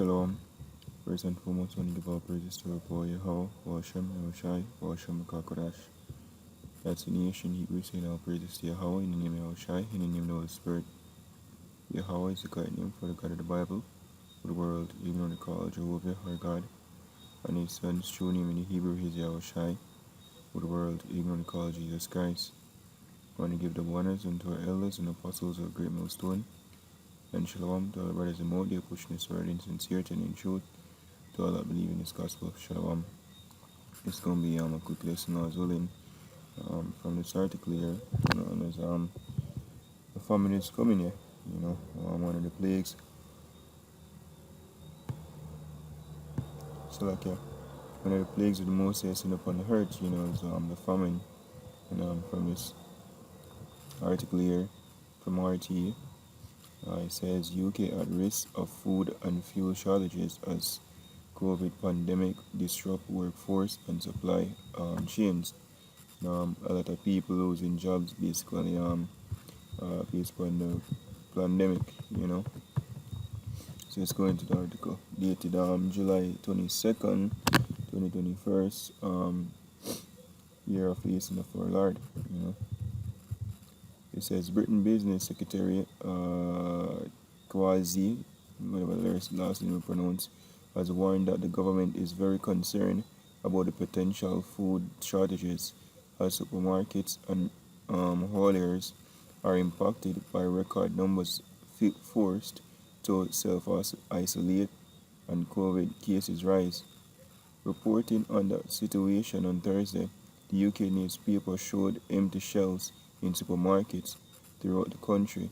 Shalom. First and foremost, I want to give all praises to our boy Yahweh, Washem, Yahushai, Washem, Kakodash. That's the nation. Hebrew saying all praises to Yahweh in the name of Yahushai, in the name of the Holy Spirit. Yahweh is the correct name for the God of the Bible, for the world, even though they call Jehovah our God. And his son's true name in the Hebrew is Yahushai, for the world, even though they call Jesus Christ. I want to give the honors unto our elders and apostles of Great Millstone. And shalom to all the brothers and more, they are pushing this word in sincerity and in truth. To all that believe in this gospel, shalom. It's going to be a quick lesson as well from this article here. And as the famine is coming here, one of the plagues. So like one of the plagues of the most seen upon the earth, is the famine. And from this article here from RT, it says UK at risk of food and fuel shortages as COVID pandemic disrupt workforce and supply chains. A lot of people losing jobs basically based on the pandemic, So let's go into the article dated July 22nd, 2021, year of facing of our Lord, It says Britain Business Secretary Kwasi, whatever the last name we pronounce, has warned that the government is very concerned about the potential food shortages as supermarkets and hauliers are impacted by record numbers forced to self-isolate and COVID cases rise. Reporting on the situation on Thursday, the UK newspaper showed empty shelves in supermarkets throughout the country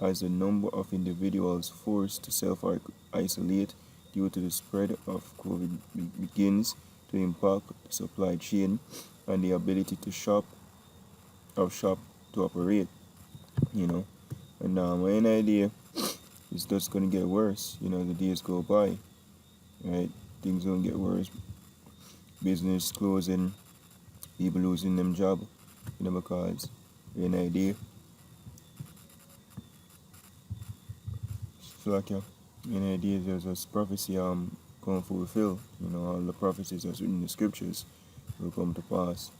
as the number of individuals forced to self-isolate due to the spread of COVID begins to impact the supply chain and the ability to shop to operate, And my idea is just going to get worse, the days go by, right? Things going to get worse. Business closing, people losing them job, because an idea. So like an idea there's this prophecy going to fulfill, all the prophecies that's written in the scriptures will come to pass.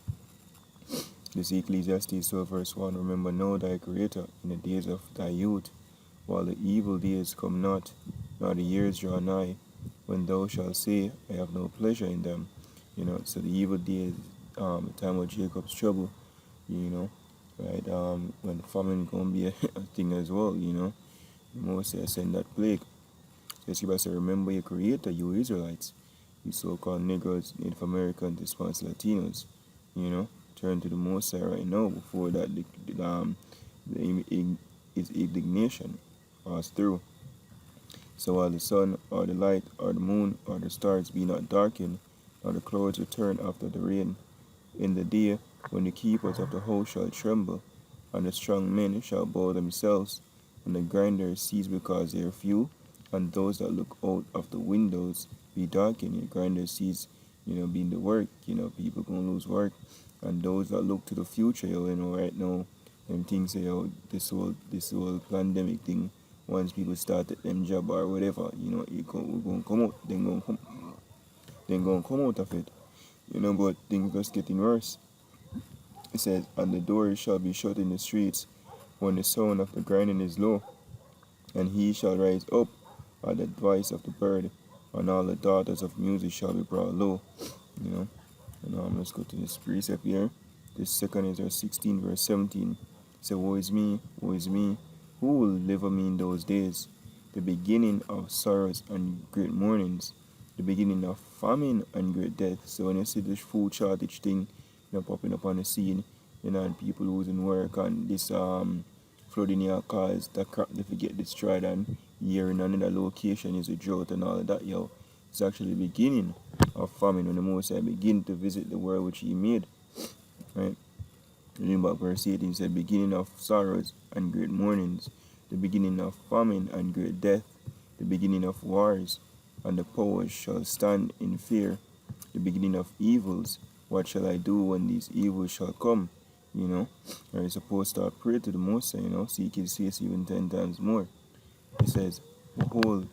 This Ecclesiastes 12 verse 1, remember now thy creator in the days of thy youth, while the evil days come not, nor the years draw nigh, when thou shalt say, I have no pleasure in them. So the evil days, the time of Jacob's trouble, right? When famine gonna be a thing as well, Moses send that plague. So you say, remember your creator, you Israelites, you so-called Negroes, Native Americans, Hispanics, Latinos, turn to the Most High right now before that his indignation pass through. So while the sun or the light or the moon or the stars be not darkened, or the clouds return after the rain, in the day when the keepers of the house shall tremble, and the strong men shall bow themselves, and the grinders cease because they are few, and those that look out of the windows be darkened. Your grinders cease, being the work, people gonna lose work, and those that look to the future, right now, them things say, this whole pandemic thing, once people start at them job or whatever, we're gonna come out, then gonna come out of it, but things just getting worse. It says, and the doors shall be shut in the streets when the sound of the grinding is low, and he shall rise up at the voice of the bird, and all the daughters of music shall be brought low. And let's go to this precept here. This second is our 16 verse 17. So woe is me, who will deliver me in those days? The beginning of sorrows and great mournings, the beginning of famine and great death. So when you see this food shortage thing, popping up on the scene, and people losing work, and this flooding your cars, that crop if you get destroyed, and here in another location is a drought and all of that, it's actually the beginning of famine when the Most High begin to visit the world which he made, right? Reading back verse 18 said, beginning of sorrows and great mournings, the beginning of famine and great death, the beginning of wars, and the powers shall stand in fear, the beginning of evils. What shall I do when these evils shall come? Are you supposed to pray to the Most High, seek his face even 10 times more. It says, behold,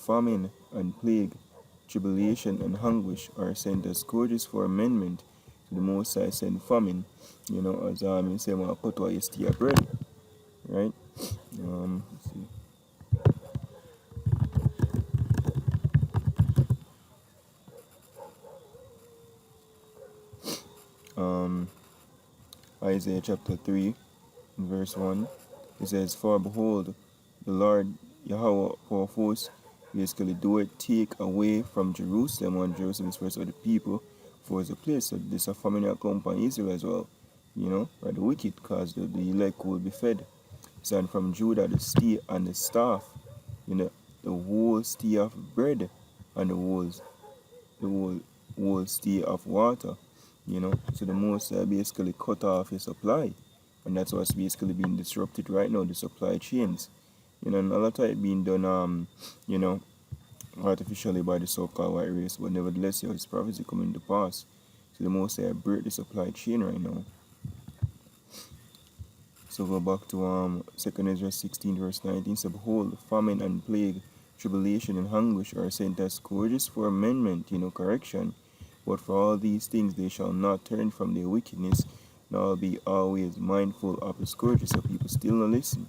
famine and plague, tribulation and anguish are sent as scourges for amendment. So the Most High sent famine, as you say, "Ma cut out your steer bread," right? Let's see. Um, Isaiah chapter 3, verse 1. It says, "For behold, the Lord Yahweh of hosts basically do it take away from Jerusalem, and Jerusalem is first of the people, for the place." So this a famine that come upon Israel as well, or the wicked, because the elect will be fed. So, and from Judah the stay and the staff, you know, the whole stay of bread and the whole stay of water. So the most basically cut off his supply, and that's what's basically being disrupted right now, the supply chains. And a lot of it being done you know artificially by the so-called white race, but nevertheless his prophecy coming to pass. So the most break the supply chain right now. So go back to 2 Ezra 16 verse 19. So behold, famine and plague, tribulation and anguish are sent as scourges for amendment, correction. But for all these things they shall not turn from their wickedness, nor be always mindful of the scourges. So people still not listen.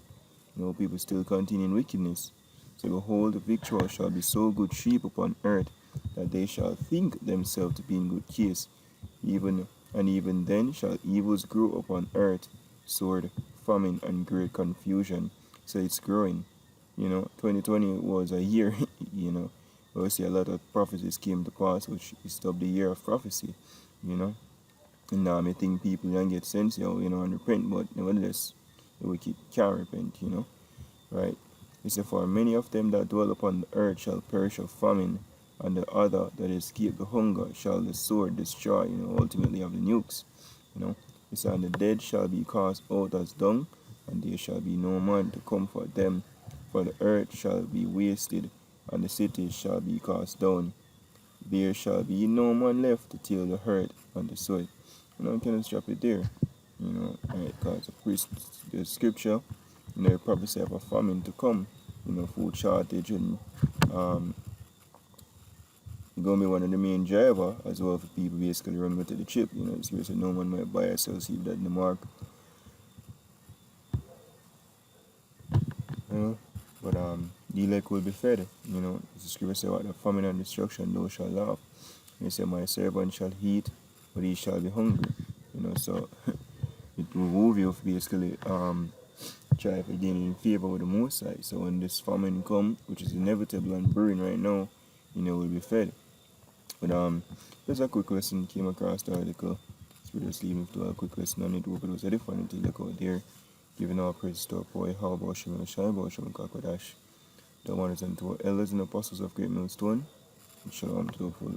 People still continue in wickedness. So behold, the victual shall be so good sheep upon earth, that they shall think themselves to be in good case. Even then shall evils grow upon earth, sword, famine, and great confusion. So it's growing. 2020 was a year, where we see a lot of prophecies came to pass, which stopped the year of prophecy, you know. And now I think people don't get sense, and repent, but nevertheless, the wicked can't repent, right? It said, "For many of them that dwell upon the earth shall perish of famine, and the other that escape the hunger shall the sword destroy," ultimately of the nukes, you know. It said, "And the dead shall be cast out as dung, and there shall be no man to comfort them, for the earth shall be wasted, and the cities shall be cast down. There shall be no man left to till the earth and the soil." You can just drop it there, right? Because the scripture, the prophecy of a famine to come, food shortage, and gonna be one of the main driver as well for people basically running to the chip. The scripture said no man might buy or sell seed that in the mark. You know, but the elect will be fed. The scripture said, "What the famine and destruction thou shalt laugh." He said, "My servant shall eat, but he shall be hungry." So it will move you basically try to gain in favor with the Most High. So when this famine come, which is inevitable and brewing right now, we'll be fed. But just a quick lesson, came across the article. So we're just leaving to a quick lesson on it. Hope it was edifying to look out there. Giving our praise to our boy, how about Shimon and Shai, about Shimon Kakadash. The one is unto our elders and apostles of Great Millstone. And shalom to the full